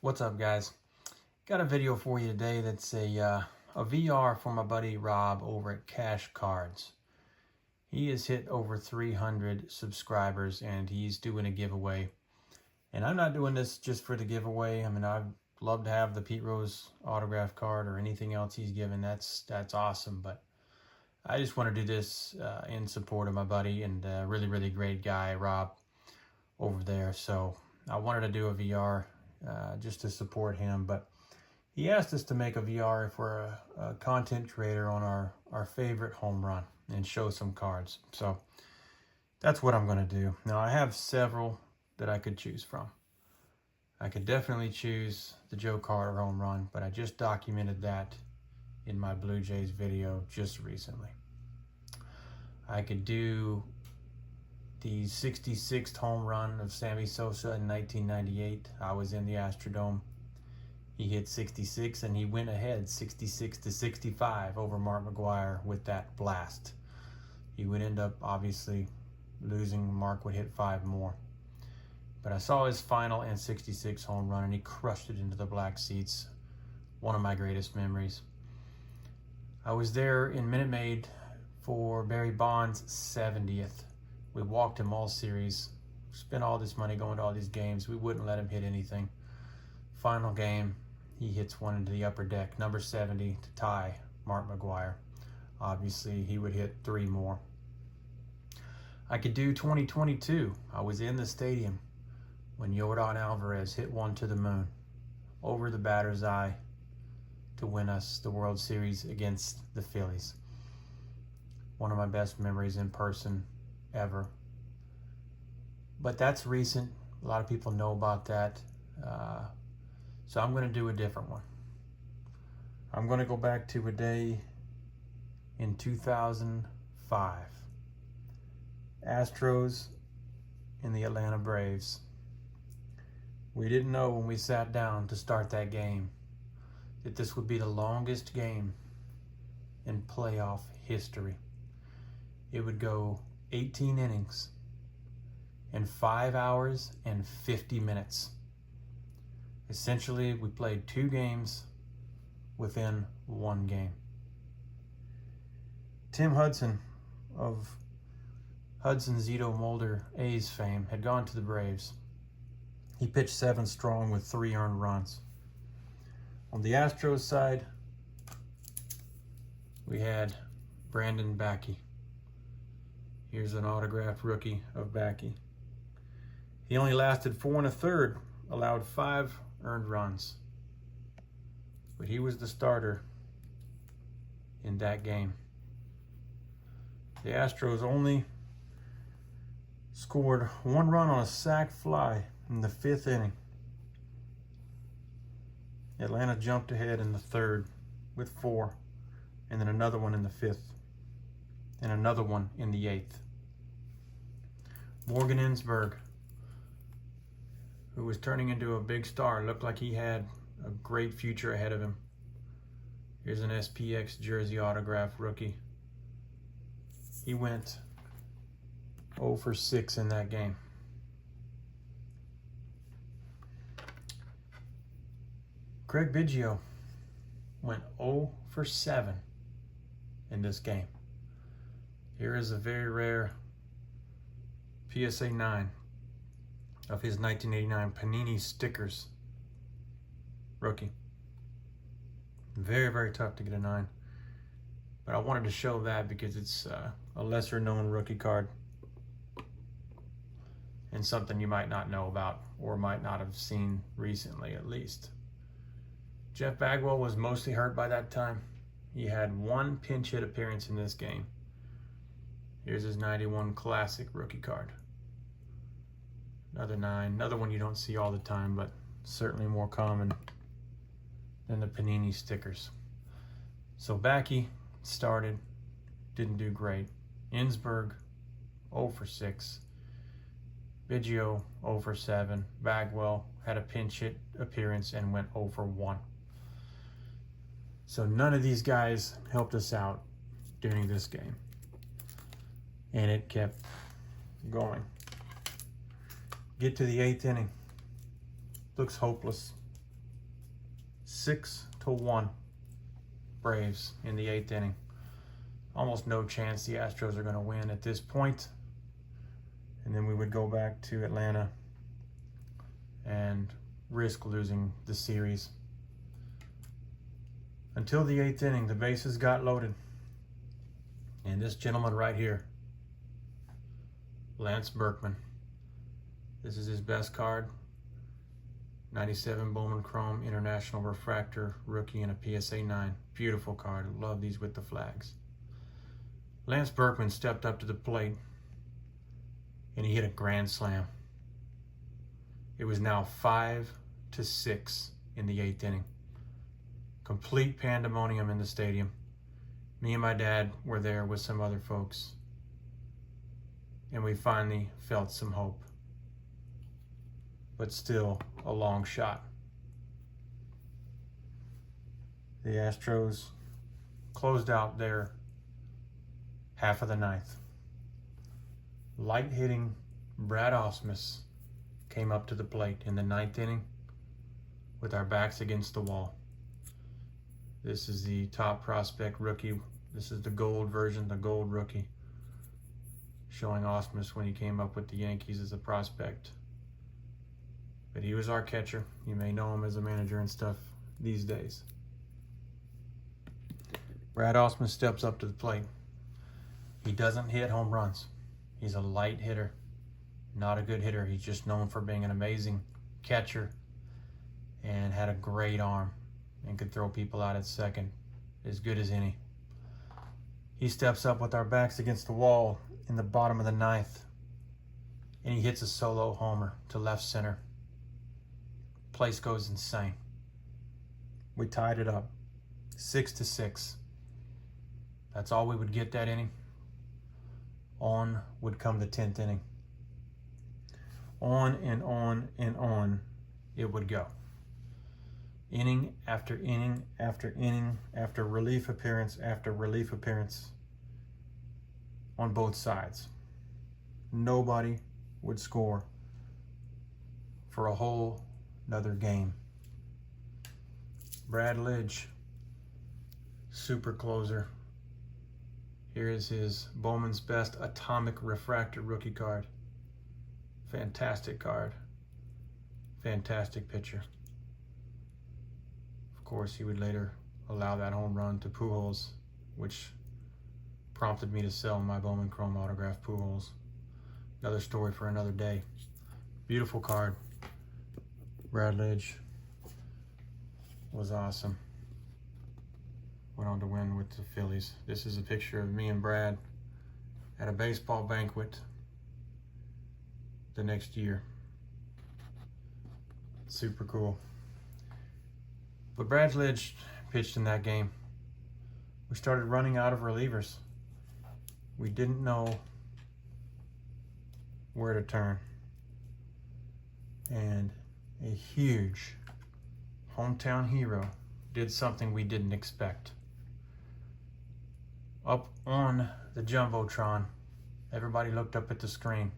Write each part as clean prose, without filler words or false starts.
What's up, guys? Got a video for you today that's a VR for my buddy Rob over at Cash Cards. He has hit over 300 subscribers and he's doing a giveaway. And I'm not doing this just for the giveaway. I mean, I'd love to have the Pete Rose autograph card or anything else he's given. That's awesome. But I just want to do this in support of my buddy and really great guy, Rob, over there. So I wanted to do a VR just to support him, but he asked us to make a VR if we're a content creator on our favorite home run and show some cards. So that's what I'm going to do. Now I have several that I could choose from. I could definitely choose the Joe Carter home run, but I just documented that in my Blue Jays video just recently. I could do the 66th home run of Sammy Sosa in 1998. I was in the Astrodome. He hit 66 and he went ahead 66-65 over Mark McGwire with that blast. He would end up obviously losing. Mark would hit 5 more. But I saw his final and 66 home run and he crushed it into the black seats. One of my greatest memories. I was there in Minute Maid for Barry Bonds' 70th. We walked him all series, spent all this money going to all these games. We wouldn't let him hit anything. Final game, he hits one into the upper deck, number 70, to tie Mark McGwire. Obviously, he would hit 3 more. I could do 2022. I was in the stadium when Yordan Alvarez hit one to the moon, over the batter's eye, to win us the World Series against the Phillies. One of my best memories in person ever. But that's recent. A lot of people know about that. So I'm going to do a different one. I'm going to go back to a day in 2005. Astros and the Atlanta Braves. We didn't know when we sat down to start that game that this would be the longest game in playoff history. It would go 18 innings in 5 hours and 50 minutes. Essentially, we played 2 games within 1 game. Tim Hudson of Hudson Zito Mulder A's fame had gone to the Braves. He pitched 7 strong with 3 earned runs. On the Astros side, we had Brandon Bakke. Here's an autographed rookie of Bakke. He only lasted 4 1/3, allowed 5 earned runs. But he was the starter in that game. The Astros only scored 1 run on a sac fly in the 5th inning. Atlanta jumped ahead in the 3rd with 4, and then another one in the 5th, and another one in the 8th. Morgan Ensberg, who was turning into a big star, looked like he had a great future ahead of him. Here's an SPX jersey autograph rookie. He went 0 for 6 in that game. Craig Biggio went 0 for 7 in this game. Here is a very rare PSA 9 of his 1989 Panini Stickers rookie. Very tough to get a 9. But I wanted to show that because it's a lesser known rookie card and something you might not know about or might not have seen recently at least. Jeff Bagwell was mostly hurt by that time. He had 1 pinch hit appearance in this game. Here's his 91 Classic rookie card. Another 9, another one you don't see all the time, but certainly more common than the Panini stickers. So Bakke started, didn't do great. Ensberg, 0 for 6. Biggio, 0 for 7. Bagwell had a pinch hit appearance and went 0 for 1. So none of these guys helped us out during this game. And it kept going. Get to the 8th inning. Looks hopeless. 6-1 Braves in the 8th inning. Almost no chance the Astros are going to win at this point. And then we would go back to Atlanta and risk losing the series. Until the 8th inning, the bases got loaded. And this gentleman right here, Lance Berkman. This is his best card. 97 Bowman Chrome International Refractor Rookie and a PSA 9. Beautiful card. Love these with the flags. Lance Berkman stepped up to the plate and he hit a grand slam. It was now 5-6 in the 8th inning. Complete pandemonium in the stadium. Me and my dad were there with some other folks, and we finally felt some hope. But still a long shot. The Astros closed out their half of the ninth. Light hitting Brad Ausmus came up to the plate in the 9th inning with our backs against the wall. This is the top prospect rookie. This is the gold version, the gold rookie, showing Ausmus when he came up with the Yankees as a prospect. But he was our catcher. You may know him as a manager and stuff these days. Brad Ausmus steps up to the plate. He doesn't hit home runs. He's a light hitter, not a good hitter. He's just known for being an amazing catcher and had a great arm and could throw people out at second as good as any. He steps up with our backs against the wall in the bottom of the 9th, and he hits a solo homer to left center. Place goes insane. We tied it up 6-6. That's all we would get that inning. On would come the 10th inning. On and on and on it would go. Inning after inning after inning after relief appearance after relief appearance on both sides. Nobody would score for a whole another game. Brad Lidge, super closer. Here is his Bowman's Best Atomic Refractor rookie card. Fantastic card. Fantastic pitcher. Of course, he would later allow that home run to Pujols, which prompted me to sell my Bowman Chrome autograph Pujols. Another story for another day. Beautiful card. Brad Lidge was awesome. Went on to win with the Phillies. This is a picture of me and Brad at a baseball banquet the next year. Super cool. But Brad Lidge pitched in that game. We started running out of relievers. We didn't know where to turn. And a huge hometown hero did something we didn't expect. Up on the Jumbotron, everybody looked up at the screen,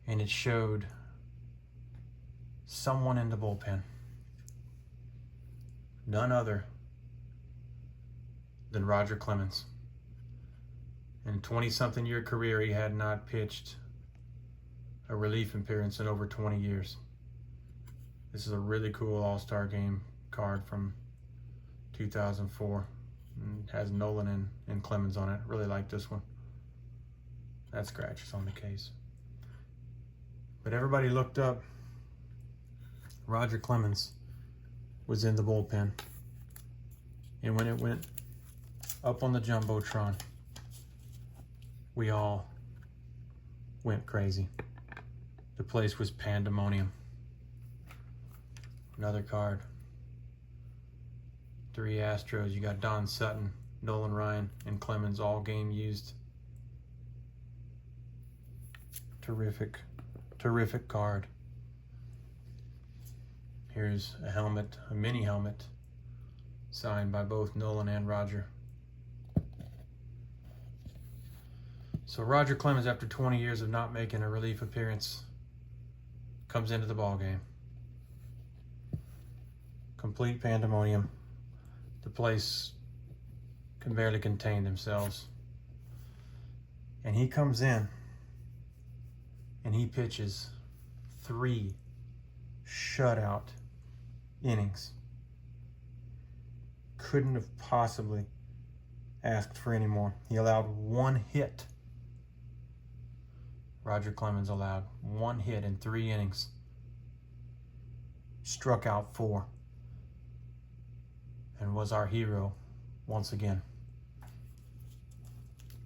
and it showed someone in the bullpen. None other than Roger Clemens. In a 20-something year career, he had not pitched a relief appearance in over 20 years. This is a really cool All-Star Game card from 2004. It has Nolan and Clemens on it. Really like this one. That scratch is on the case. But everybody looked up. Roger Clemens was in the bullpen. And when it went up on the Jumbotron, we all went crazy. The place was pandemonium. Another card. 3 Astros. You got Don Sutton, Nolan Ryan, and Clemens, all game used. Terrific, terrific card. Here's a helmet, a mini helmet, signed by both Nolan and Roger. So Roger Clemens, after 20 years of not making a relief appearance, comes into the ball game. Complete pandemonium. The place can barely contain themselves. And he comes in and he pitches 3 shutout innings. Couldn't have possibly asked for any more. He allowed 1 hit. Roger Clemens allowed 1 hit in 3 innings. Struck out 4. And was our hero once again.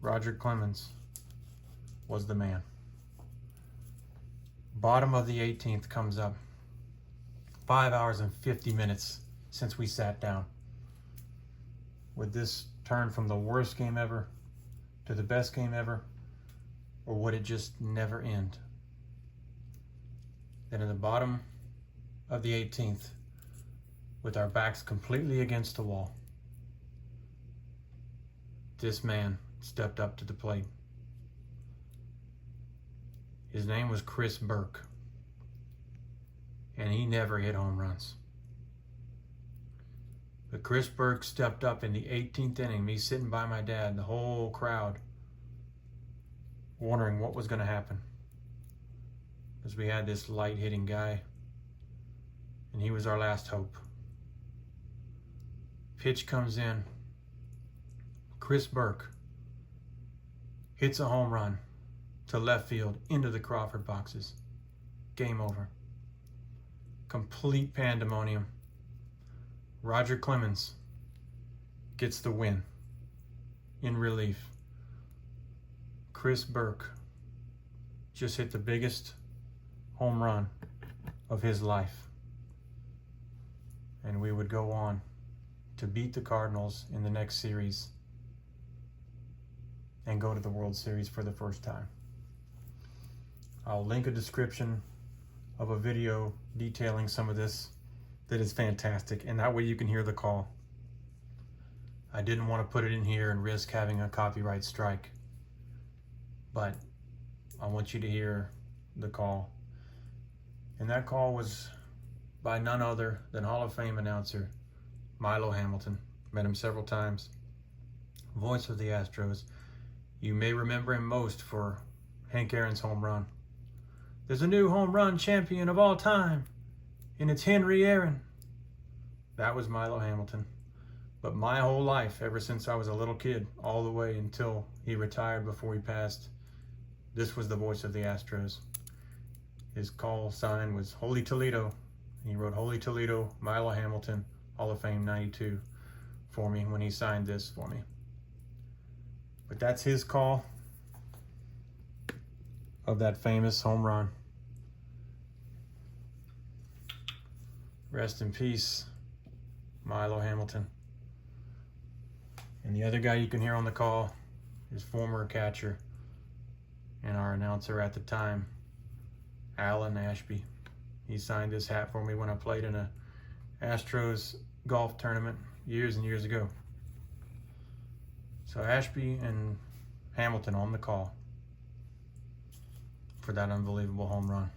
Roger Clemens was the man. Bottom of the 18th comes up. 5 hours and 50 minutes since we sat down. Would this turn from the worst game ever to the best game ever? Or would it just never end? Then in the bottom of the 18th, with our backs completely against the wall, this man stepped up to the plate. His name was Chris Burke, and he never hit home runs. But Chris Burke stepped up in the 18th inning, me sitting by my dad, the whole crowd wondering what was going to happen. Because we had this light-hitting guy, and he was our last hope. Pitch comes in. Chris Burke hits a home run to left field into the Crawford boxes. Game over. Complete pandemonium. Roger Clemens gets the win in relief. Chris Burke just hit the biggest home run of his life. And we would go on to beat the Cardinals in the next series and go to the World Series for the first time. I'll link a description of a video detailing some of this that is fantastic, and that way you can hear the call. I didn't want to put it in here and risk having a copyright strike, but I want you to hear the call. And that call was by none other than Hall of Fame announcer Milo Hamilton. Met him several times. Voice of the Astros. You may remember him most for Hank Aaron's home run. There's a new home run champion of all time, and it's Henry Aaron. That was Milo Hamilton. But my whole life, ever since I was a little kid, all the way until he retired before he passed, this was the voice of the Astros. His call sign was Holy Toledo. He wrote Holy Toledo, Milo Hamilton, Hall of Fame 92 for me when he signed this for me. But that's his call of that famous home run. Rest in peace, Milo Hamilton. And the other guy you can hear on the call is former catcher and our announcer at the time, Alan Ashby. He signed this hat for me when I played in a Astros golf tournament years and years ago. So Ashby and Hamilton on the call for that unbelievable home run.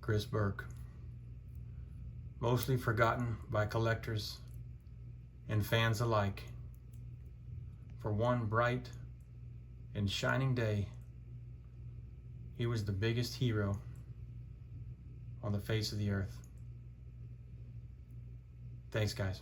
Chris Burke, mostly forgotten by collectors and fans alike, for one bright and shining day, he was the biggest hero on the face of the earth. Thanks, guys.